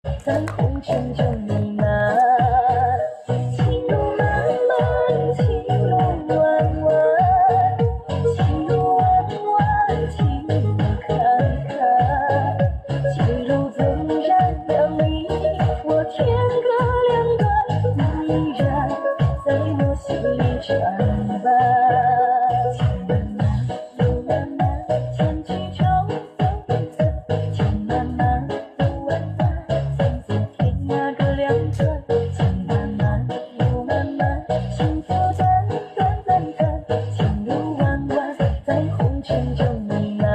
在红尘中弥漫。情路漫漫，情路弯弯，情路弯弯，情路坎坷。情路纵然两离，我天各两端，你依然在我心里缠吧。情漫漫，千曲秋风色，情漫漫，路弯弯，层次天涯各两端。情漫漫，路漫漫，幸福短短短短，情路弯弯，在红尘中弥漫。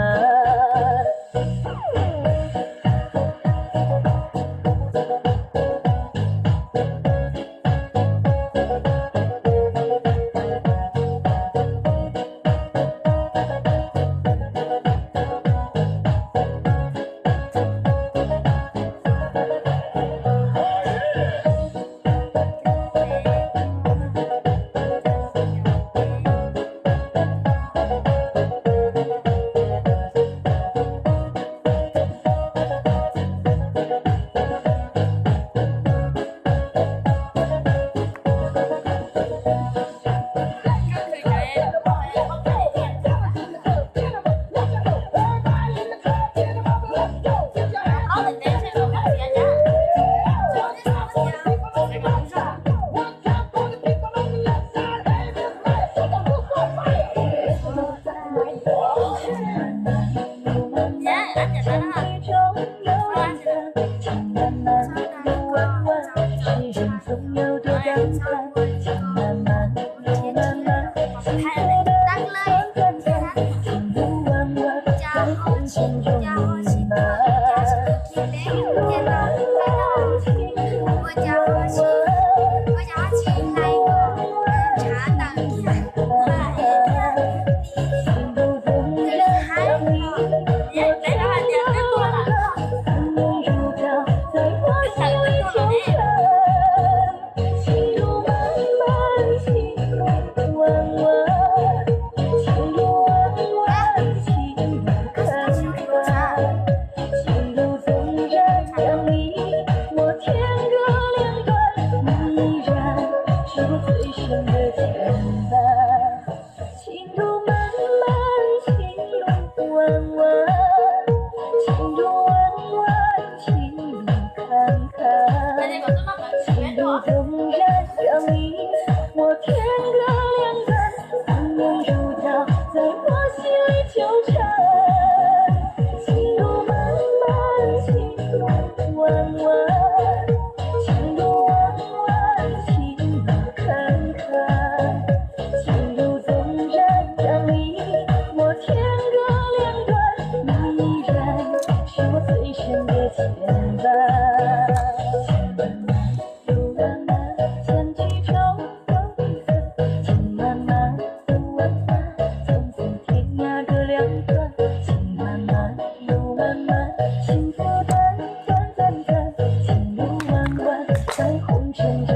情路